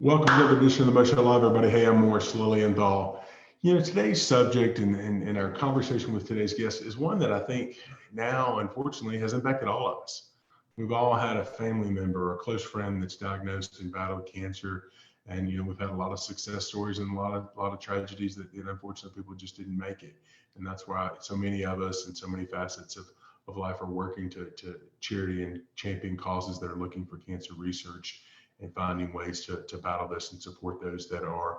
Welcome to another edition of the Motion Live, everybody. Hey, I'm Morris Lilienthal. Today's subject and our conversation with today's guest is one that I think now, unfortunately, has impacted all of us. We've all had a family member or a close friend that's diagnosed and battled cancer. And, we've had a lot of success stories and a lot of tragedies that, unfortunately, people just didn't make it. And that's why so many of us in so many facets of life are working to charity and champion causes that are looking for cancer research and finding ways to battle this and support those that are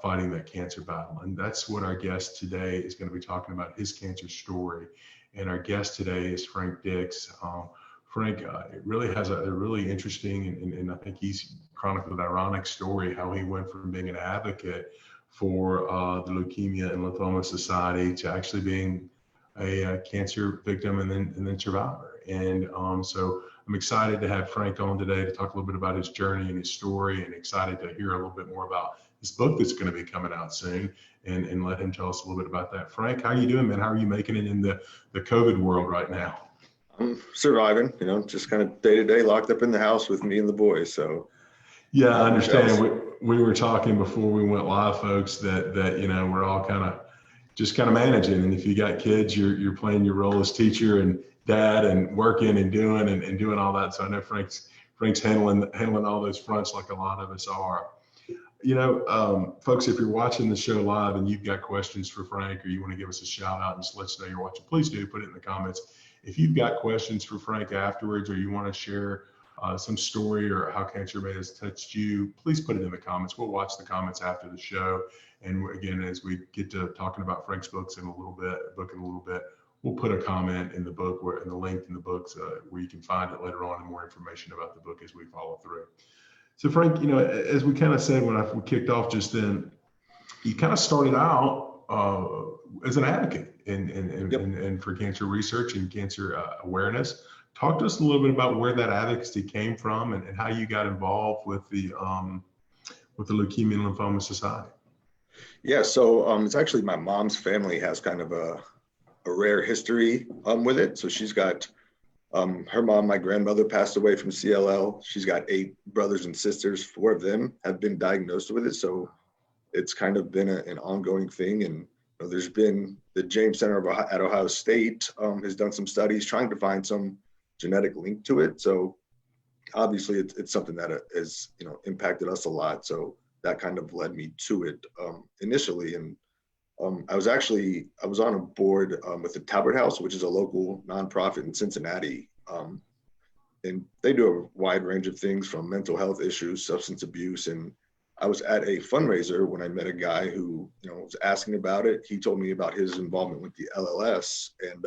fighting that cancer battle. And that's what our guest today is going to be talking about, his cancer story. And our guest today is Frank Dix. Frank really has a really interesting and I think he's chronicled an ironic story, how he went from being an advocate for the Leukemia and Lymphoma Society to actually being a cancer victim and then survivor. And so I'm excited to have Frank on today to talk a little bit about his journey and his story, and excited to hear a little bit more about his book that's going to be coming out soon, and let him tell us a little bit about that. Frank, how are you doing, man? How are you making it in the COVID world right now? I'm surviving, just kind of day to day, locked up in the house with me and the boys. So yeah, I understand. We were talking before we went live, folks, that we're all kind of managing. And if you got kids, you're playing your role as teacher and dad and working and doing all that. So I know Frank's handling all those fronts like a lot of us are. Folks, if you're watching the show live and you've got questions for Frank, or you want to give us a shout out and just let us know you're watching, please do put it in the comments. If you've got questions for Frank afterwards, or you want to share some story or how cancer may have touched you, please put it in the comments. We'll watch the comments after the show. And again, as we get to talking about Frank's book in a little bit, we'll put a comment in the book in the link in the books where you can find it later on, and more information about the book as we follow through. So Frank, as we kind of said when we kicked off just then, you kind of started out as an advocate and for cancer research and cancer awareness. Talk to us a little bit about where that advocacy came from and how you got involved with the Leukemia and Lymphoma Society. Yeah, so it's actually my mom's family has kind of a rare history with it. So she's got her mom, my grandmother, passed away from CLL. She's got 8 brothers and sisters. 4 of them have been diagnosed with it. So it's kind of been an ongoing thing. And there's been the James Center at Ohio State has done some studies trying to find some genetic link to it. So obviously it's something that has impacted us a lot. So that kind of led me to it initially. And I was on a board with the Talbert House, which is a local nonprofit in Cincinnati. And they do a wide range of things from mental health issues, substance abuse. And I was at a fundraiser when I met a guy who, was asking about it. He told me about his involvement with the LLS and,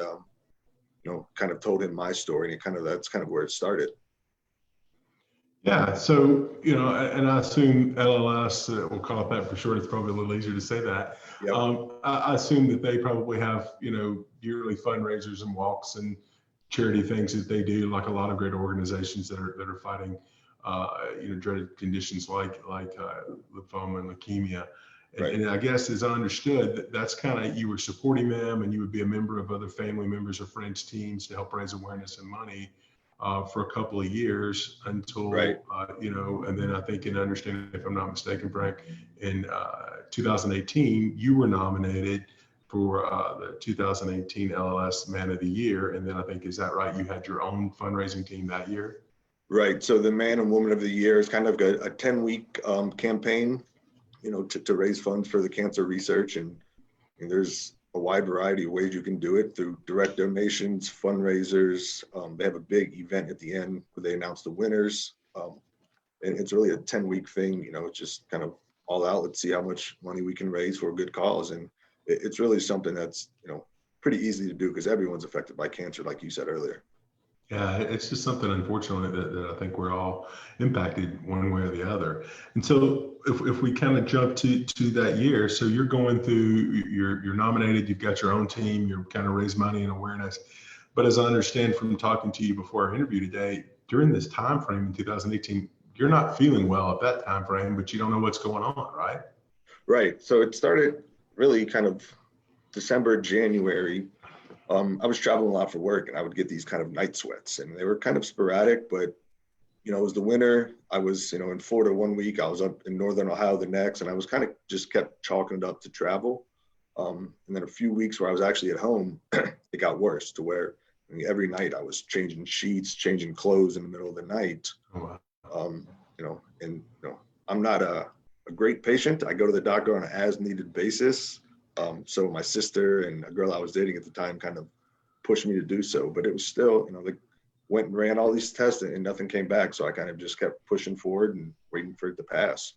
kind of told him my story, and that's kind of where it started. Yeah, so, and I assume LLS, we'll call it that for short, it's probably a little easier to say that. Yep. I assume that they probably have, yearly fundraisers and walks and charity things that they do, like a lot of great organizations that are fighting, dreaded conditions like lymphoma and leukemia. Right. And I guess, as I understood, that's kind of, you were supporting them, and you would be a member of other family members or friends' teams to help raise awareness and money for a couple of years until, right. And then I think, and understanding, if I'm not mistaken, Frank, in 2018, you were nominated for the 2018 LLS Man of the Year. And then I think, is that right? You had your own fundraising team that year? Right. So the Man and Woman of the Year is kind of a 10-week campaign, to raise funds for the cancer research. And there's a wide variety of ways you can do it, through direct donations, fundraisers. They have a big event at the end where they announce the winners. And it's really a 10-week thing. It's just kind of all out. Let's see how much money we can raise for a good cause. And it's really something that's, pretty easy to do, because everyone's affected by cancer, like you said earlier. Yeah, it's just something, unfortunately, that I think we're all impacted one way or the other. And so if we kind of jump to that year, so you're going through, you're nominated, you've got your own team, you're kind of raise money and awareness. But as I understand from talking to you before our interview today, during this time frame in 2018, you're not feeling well at that time frame, but you don't know what's going on, right? Right. So it started really kind of December, January. I was traveling a lot for work, and I would get these kind of night sweats, and they were kind of sporadic, but it was the winter. I was, in Florida one week. I was up in Northern Ohio the next, and I was kind of just kept chalking it up to travel. And then a few weeks where I was actually at home, it got worse to where every night I was changing sheets, changing clothes in the middle of the night. Oh, wow. I'm not a great patient. I go to the doctor on an as needed basis. So my sister and a girl I was dating at the time kind of pushed me to do so, but it was still, like went and ran all these tests and nothing came back. So I kind of just kept pushing forward and waiting for it to pass.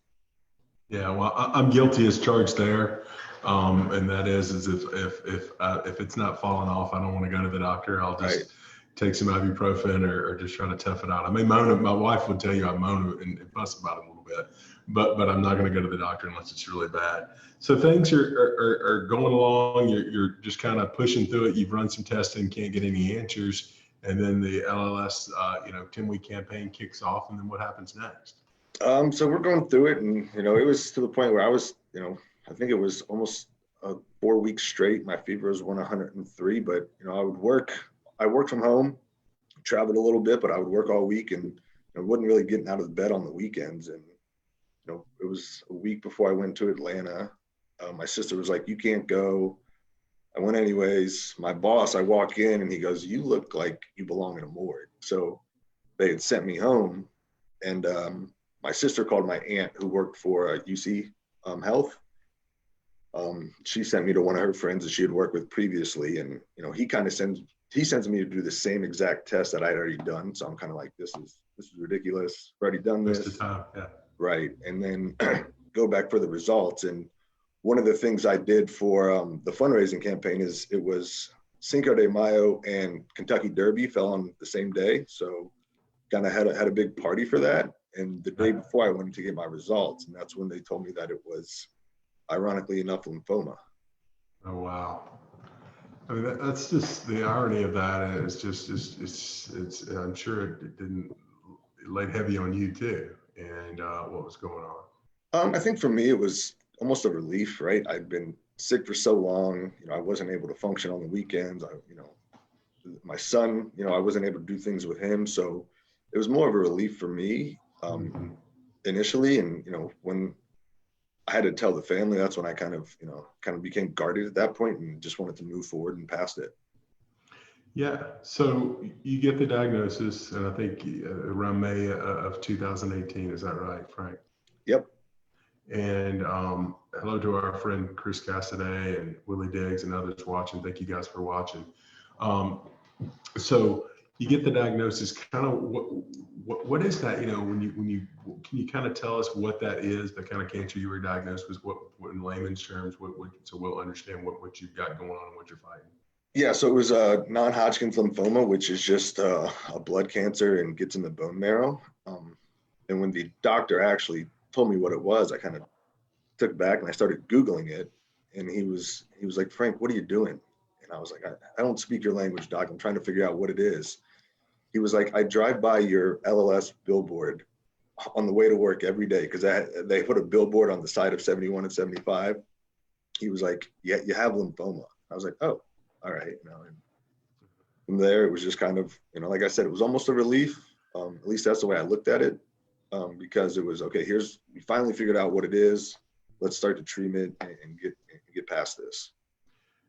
Yeah, well, I'm guilty as charged there, and that is if it's not falling off, I don't want to go to the doctor. I'll just take some ibuprofen or just try to tough it out. I may moan. My wife would tell you I moan and fuss about it a little bit, but I'm not going to go to the doctor unless it's really bad. So things are going along. You're just kind of pushing through it. You've run some testing, can't get any answers, and then the LLS 10-week campaign kicks off, and then what happens next? So we're going through it, and it was to the point where I was, I think it was almost 4 weeks straight. My fever was 103, but I worked from home, traveled a little bit, but I would work all week, and I wasn't really getting out of bed on the weekends. And it was a week before I went to Atlanta. My sister was like, "You can't go." I went anyways. My boss, I walk in, and he goes, "You look like you belong in a morgue." So they had sent me home, and my sister called my aunt who worked for UC Health. She sent me to one of her friends that she had worked with previously, and he kind of sends me to do the same exact test that I'd already done. So I'm kind of like, this is ridiculous. I've already done this. Waste of time. Yeah. Right, and then go back for the results. And one of the things I did for the fundraising campaign is it was Cinco de Mayo and Kentucky Derby fell on the same day, so kind of had a big party for that. And the day before I went to get my results, and that's when they told me that it was, ironically enough, lymphoma. Oh, wow. I mean, that's just the irony of that. It's just, it's I'm sure it laid heavy on you too. And what was going on? I think for me, it was almost a relief, right? I'd been sick for so long, I wasn't able to function on the weekends. My son, I wasn't able to do things with him. So it was more of a relief for me. Initially, and when I had to tell the family, that's when I kind of became guarded at that point and just wanted to move forward and past it. Yeah. So you get the diagnosis, and I think around May of 2018. Is that right, Frank? Yep. And hello to our friend Chris Cassidy and Willie Diggs and others watching. Thank you guys for watching. So you get the diagnosis. Kind of what is that? When you can you kind of tell us what that is? The kind of cancer you were diagnosed with. What in layman's terms? So we'll understand what you've got going on and what you're fighting. Yeah. So it was a non-Hodgkin's lymphoma, which is just a blood cancer and gets in the bone marrow. And when the doctor actually told me what it was, I kind of took back and I started Googling it. And he was like, "Frank, what are you doing?" And I was like, I don't speak your language, doc. I'm trying to figure out what it is. He was like, "I drive by your LLS billboard on the way to work every day," because they put a billboard on the side of 71 and 75. He was like, "Yeah, you have lymphoma." I was like, "Oh, all right." And from there, it was just kind of, like I said, it was almost a relief. At least that's the way I looked at it, because it was, okay, we finally figured out what it is. Let's start the treatment and get past this.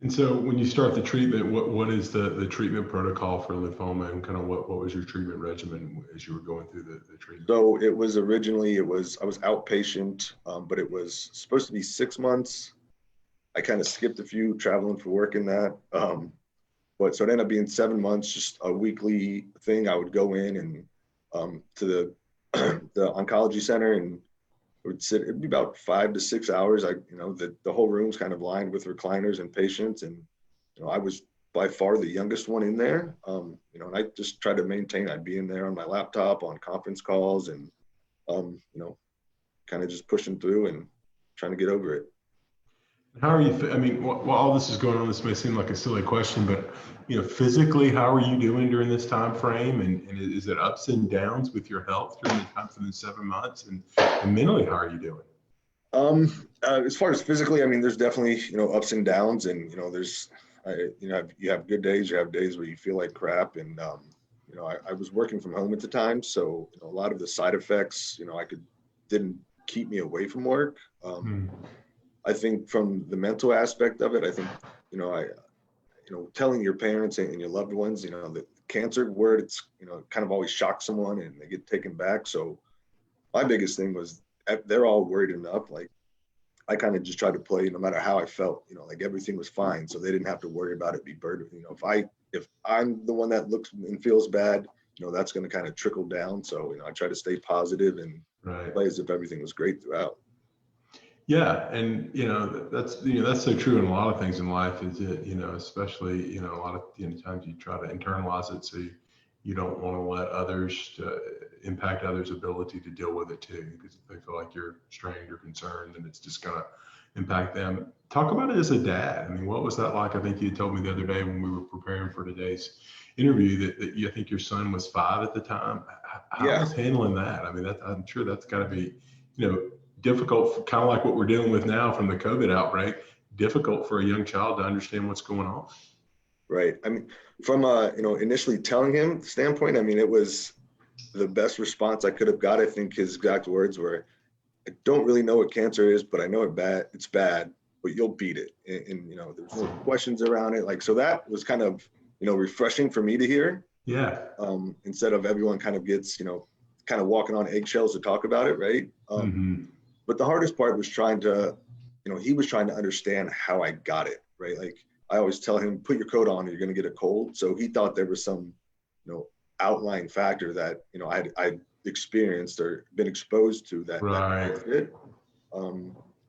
And so when you start the treatment, what is the treatment protocol for lymphoma, and kind of what was your treatment regimen as you were going through the treatment? So it was originally, I was outpatient, but it was supposed to be 6 months. I kind of skipped a few traveling for work in that. But so it ended up being 7 months, just a weekly thing. I would go in and to the oncology center, and it'd be about 5 to 6 hours. The whole room's kind of lined with recliners and patients. And, I was by far the youngest one in there. And I just tried to maintain, I'd be in there on my laptop on conference calls and, kind of just pushing through and trying to get over it. How are you? I mean, while all this is going on, this may seem like a silly question, but physically, how are you doing during this time frame? And is it ups and downs with your health during the time for the 7 months? And mentally, how are you doing? As far as physically, I mean, there's definitely ups and downs, and you have good days, you have days where you feel like crap, and I was working from home at the time, so a lot of the side effects, didn't keep me away from work. Hmm. I think from the mental aspect of it, I think, telling your parents and your loved ones, the cancer word, it's, kind of always shocks someone and they get taken back. So my biggest thing was they're all worried enough. Like I kind of just tried to play, no matter how I felt, like everything was fine. So they didn't have to worry about it, be burdened. If I'm the one that looks and feels bad, that's going to kind of trickle down. So, I try to stay positive and Right. play as if everything was great throughout. Yeah, and that's so true in a lot of things in life. Is it especially a lot of times you try to internalize it, so you don't want to let others impact others' ability to deal with it too, because if they feel like you're strained or concerned, then it's just gonna impact them. Talk about it as a dad. I mean, what was that like? I think you told me the other day when we were preparing for today's interview that you, I think your son was 5 at the time. How Yeah. was handling that? I mean, I'm sure that's got to be difficult, kind of like what we're dealing with now from the COVID outbreak, difficult for a young child to understand what's going on. Right. I mean, from initially telling him standpoint, I mean, it was the best response I could have got. I think his exact words were, "I don't really know what cancer is, but I know it's bad, but you'll beat it." And there's no questions around it. Like, so that was kind of, refreshing for me to hear. Yeah. Instead of everyone kind of gets, kind of walking on eggshells to talk about it. Right. Mm-hmm. But the hardest part was he was trying to understand how I got it. Right. Like, I always tell him, put your coat on or you're going to get a cold. So he thought there was some, outlying factor that, I'd experienced or been exposed to that Right. caused it.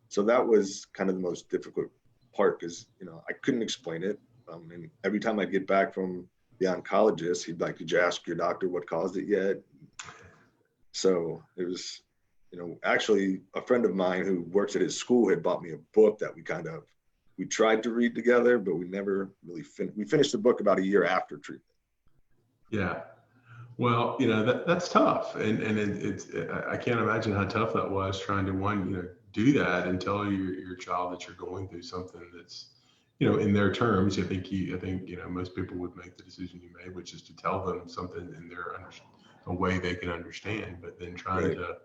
So that was kind of the most difficult part because, I couldn't explain it. And every time I'd get back from the oncologist, he'd like, did you ask your doctor what caused it yet? So it was, actually a friend of mine who works at his school had bought me a book that we tried to read together, but we never really finished. We finished the book about a year after treatment. Yeah. Well, that's tough. And I can't imagine how tough that was trying to do that and tell your child that you're going through something that's, in their terms. I think most people would make the decision you made, which is to tell them something in a way they can understand, but then trying Right. to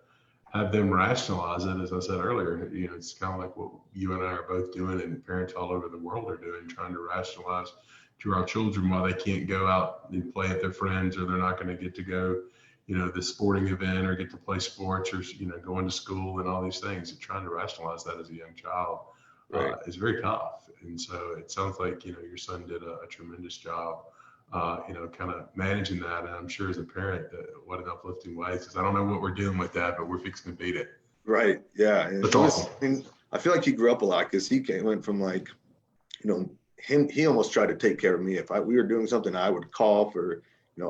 have them rationalize it. As I said earlier, it's kind of like what you and I are both doing and parents all over the world are doing, trying to rationalize to our children why they can't go out and play with their friends, or they're not going to get to go, the sporting event or get to play sports, or, going to school and all these things. And trying to rationalize that as a young child Right. is very tough. And so it sounds like, your son did a tremendous job, kind of managing that. And I'm sure as a parent, what an uplifting way. Because I don't know what we're dealing with that, but we're fixing to beat it. Right. Yeah. And That's awesome. I feel like he grew up a lot because went from like, he almost tried to take care of me. If we were doing something, I would call for,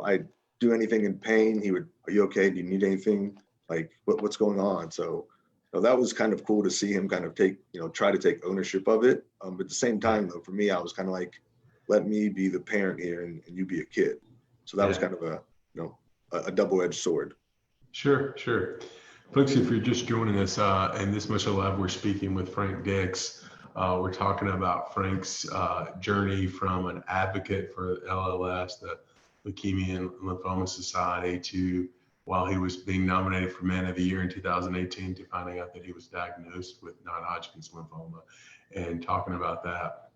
I'd do anything in pain. He would, are you okay? Do you need anything? Like what's going on? So that was kind of cool to see him kind of try to take ownership of it. But at the same time, though, for me, I was kind of like, let me be the parent here and you be a kid. So that was kind of a double-edged sword. Sure. Folks, if you're just joining us, in this much alive, we're speaking with Frank Dix. We're talking about Frank's journey from an advocate for LLS, the Leukemia Lymphoma Society, to while he was being nominated for Man of the Year in 2018, to finding out that he was diagnosed with non-Hodgkin's lymphoma, and talking about that.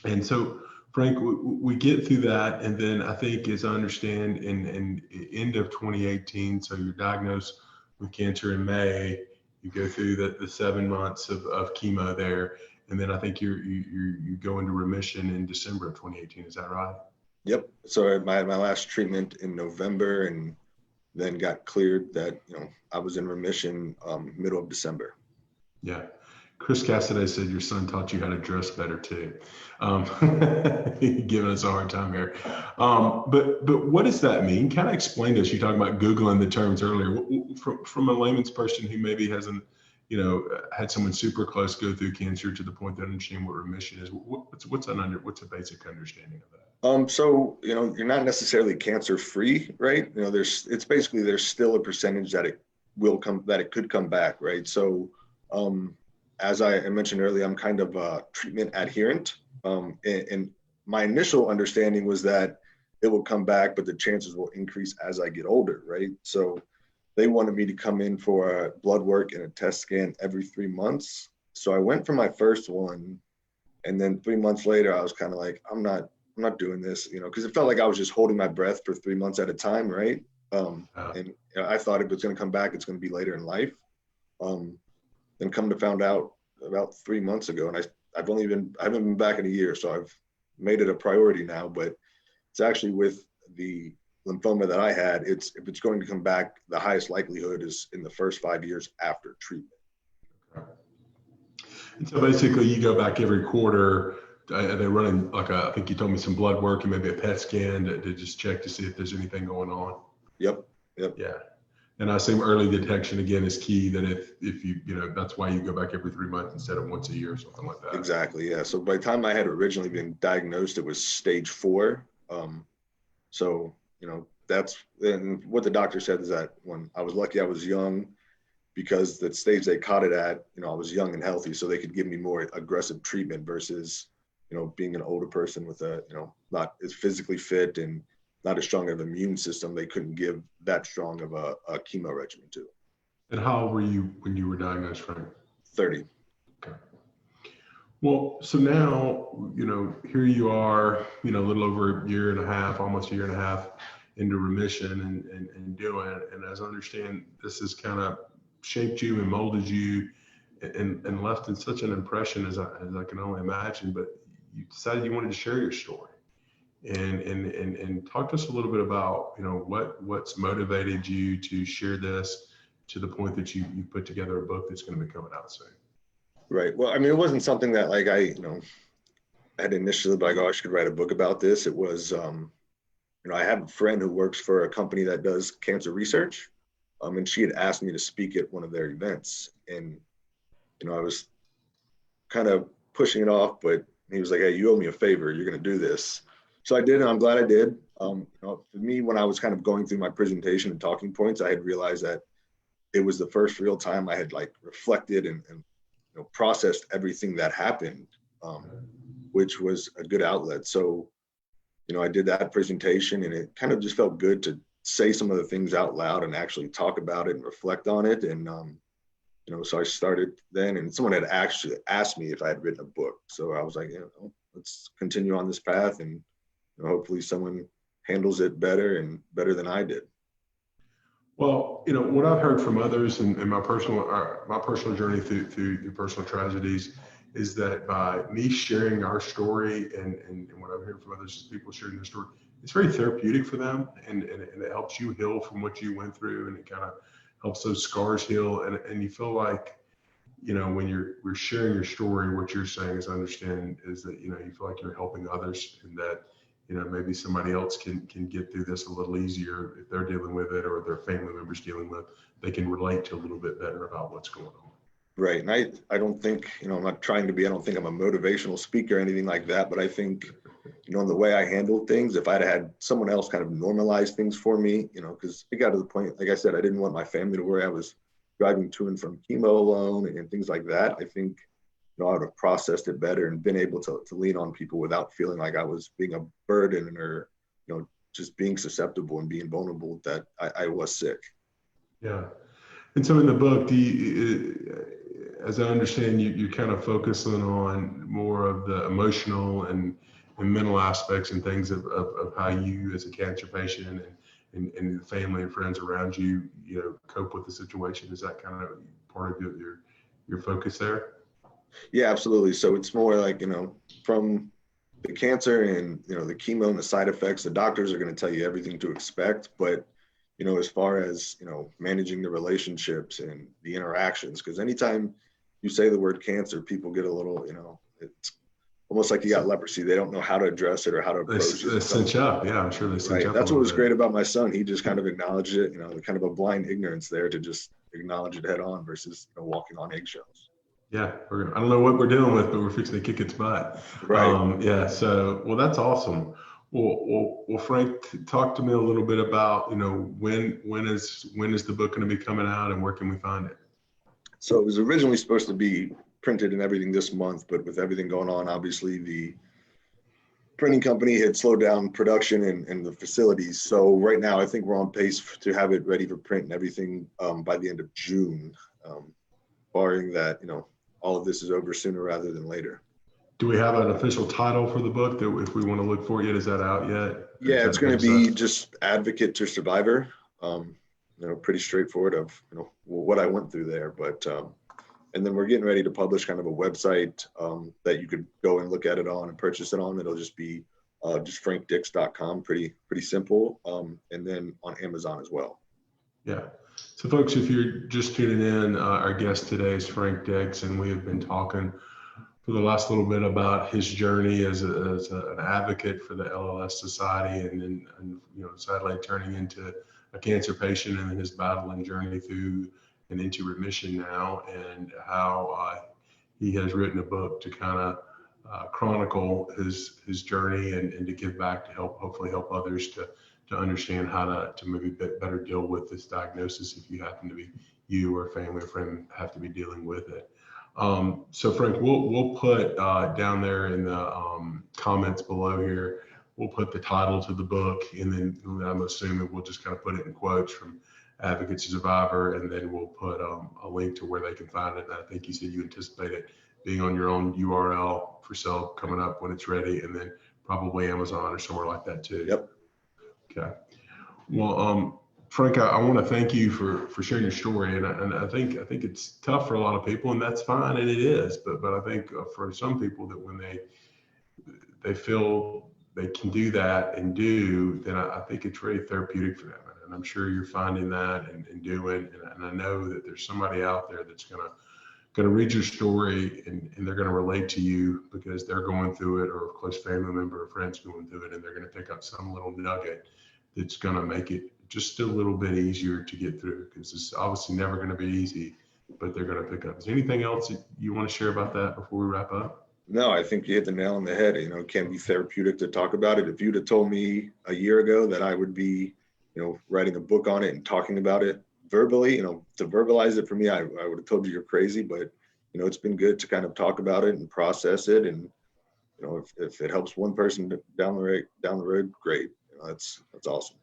And so, Frank, we get through that, and then I think, as I understand, in end of 2018, so you're diagnosed with cancer in May. You go through the 7 months of chemo there, and then I think you go into remission in December of 2018. Is that right? Yep. So my last treatment in November, and then got cleared that I was in remission middle of December. Yeah. Chris Cassidy said your son taught you how to dress better too. Giving us a hard time here. But what does that mean? Kind of explain to us. You talked about Googling the terms earlier. From a layman's person who maybe hasn't, had someone super close go through cancer to the point they understand what remission is. What's a basic understanding of that? So you're not necessarily cancer free, right? It's basically there's still a percentage that it could come back, right? So as I mentioned earlier, I'm kind of a treatment adherent. And my initial understanding was that it will come back, but the chances will increase as I get older, right? So they wanted me to come in for a blood work and a test scan every 3 months. So I went for my first one, and then 3 months later, I was kind of like, I'm not doing this, because it felt like I was just holding my breath for 3 months at a time, right? And I thought if it's going to come back, it's going to be later in life. Then come to found out about 3 months ago, and I haven't been back in a year, so I've made it a priority now. But it's actually with the lymphoma that I had, if it's going to come back, the highest likelihood is in the first 5 years after treatment. And so basically you go back every quarter. Are they running I think you told me some blood work and maybe a PET scan to just check to see if there's anything going on? Yep. Yeah. And I assume early detection again is key, that if you that's why you go back every 3 months instead of once a year or something like that. Exactly. Yeah. So by the time I had originally been diagnosed, it was stage 4. So, and what the doctor said is that when I was lucky I was young, because the stage they caught it at, I was young and healthy, so they could give me more aggressive treatment versus, being an older person with not as physically fit and not as strong of an immune system. They couldn't give that strong of a chemo regimen to. And how old were you when you were diagnosed, Frank? 30. Okay. Well, so now, here you are, a little over a year and a half, almost a year and a half into remission and doing, and as I understand, this has kind of shaped you and molded you and left in such an impression as I can only imagine, but you decided you wanted to share your story and talk to us a little bit about, what's motivated you to share this to the point that you put together a book that's going to be coming out soon. Right. Well, it wasn't something that I had initially like, I should write a book about this. It was, I have a friend who works for a company that does cancer research. And she had asked me to speak at one of their events. And, I was kind of pushing it off, but he was like, hey, you owe me a favor. You're going to do this. So I did, and I'm glad I did. For me, when I was kind of going through my presentation and talking points, I had realized that it was the first real time I had reflected and processed everything that happened, which was a good outlet. So, I did that presentation, and it kind of just felt good to say some of the things out loud and actually talk about it and reflect on it. And, so I started then, and someone had actually asked me if I had written a book. So I was like, let's continue on this path, and hopefully someone handles it better than I did. Well, what I've heard from others and my personal journey through personal tragedies is that by me sharing our story and what I've heard from others is people sharing their story, it's very therapeutic for them, and it helps you heal from what you went through, and it kind of helps those scars heal. And you feel like, when we're sharing your story, what you're saying, as I understand, is that, you feel like you're helping others, and that, maybe somebody else can get through this a little easier if they're dealing with it, or their family members dealing with, they can relate to a little bit better about what's going on. Right. And I don't think, I'm not trying to be, I don't think I'm a motivational speaker or anything like that, but I think, in the way I handled things, if I'd had someone else kind of normalize things for me, because it got to the point, like I said, I didn't want my family to worry I was driving to and from chemo alone and things like that. I think, I would have processed it better and been able to lean on people without feeling like I was being a burden or, just being susceptible and being vulnerable that I was sick. Yeah. And so in the book, as I understand, you're kind of focusing on more of the emotional and mental aspects and things of how you as a cancer patient and the family and friends around you, cope with the situation. Is that kind of part of your focus there? Yeah, absolutely. So it's more like, from the cancer and, the chemo and the side effects, the doctors are going to tell you everything to expect. But, as far as, managing the relationships and the interactions, because anytime you say the word cancer, people get a little, it's almost like you got leprosy. They don't know how to address it or how to approach it. They cinch up. Yeah, I'm sure they cinch up. That's what was great about my son. He just kind of acknowledged it, kind of a blind ignorance there to just acknowledge it head on versus walking on eggshells. Yeah, I don't know what we're dealing with, but we're fixing to kick its butt. Right. Yeah. So, well, that's awesome. Well, Frank, talk to me a little bit about, when is the book going to be coming out, and where can we find it? So it was originally supposed to be printed and everything this month, but with everything going on, obviously the printing company had slowed down production in the facilities. So right now, I think we're on pace to have it ready for print and everything by the end of June, barring that, all of this is over sooner rather than later. Do we have an official title for the book that if we want to look for it yet? Is that out yet? Yeah, it's going to be just Advocate to Survivor. Pretty straightforward of, what I went through there. But, and then we're getting ready to publish kind of a website that you could go and look at it on and purchase it on. It'll just be just frankdix.com, pretty simple. And then on Amazon as well. Yeah. So folks, if you're just tuning in, our guest today is Frank Dix, and we have been talking for the last little bit about his journey as an advocate for the LLS Society, and then sadly turning into a cancer patient, and then his battle and journey through and into remission now, and how he has written a book to kind of chronicle his journey and to give back to hopefully help others to understand how to maybe better deal with this diagnosis if you happen to be, you or a family or friend have to be dealing with it. So Frank, we'll put down there in the comments below here, we'll put the title to the book, and then I'm assuming we'll just kind of put it in quotes from Advocate to Survivor, and then we'll put a link to where they can find it. And I think you said you anticipate it being on your own URL for sale coming up when it's ready, and then probably Amazon or somewhere like that too. Yep. Okay. Well, Frank, I want to thank you for sharing your story, and I think it's tough for a lot of people, and that's fine, and it is. But I think for some people that when they feel they can do that and then I think it's really therapeutic for them, and I'm sure you're finding that and doing. And I know that there's somebody out there that's gonna read your story and they're gonna relate to you because they're going through it, or a close family member or friends going through it, and they're gonna pick up some little nugget that's gonna make it just a little bit easier to get through, because it's obviously never going to be easy, but they're going to pick up. Is there anything else that you want to share about that before we wrap up? No, I think you hit the nail on the head. It can be therapeutic to talk about it. If you'd have told me a year ago that I would be, writing a book on it and talking about it verbally, to verbalize it for me, I would have told you you're crazy, but, it's been good to kind of talk about it and process it. And, if it helps one person down the road, great. That's awesome.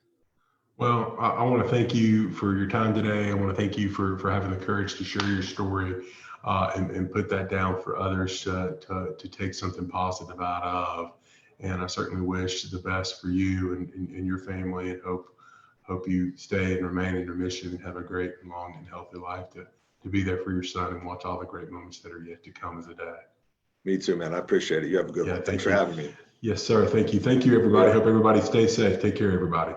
Well, I want to thank you for your time today. I want to thank you for having the courage to share your story and put that down for others to take something positive out of. And I certainly wish the best for you and your family, and hope you stay and remain in remission and have a great, long, and healthy life to be there for your son and watch all the great moments that are yet to come as a dad. Me too, man. I appreciate it. You have a good one. Thanks for having me. Yes, sir. Thank you. Thank you, everybody. Hope everybody stays safe. Take care, everybody.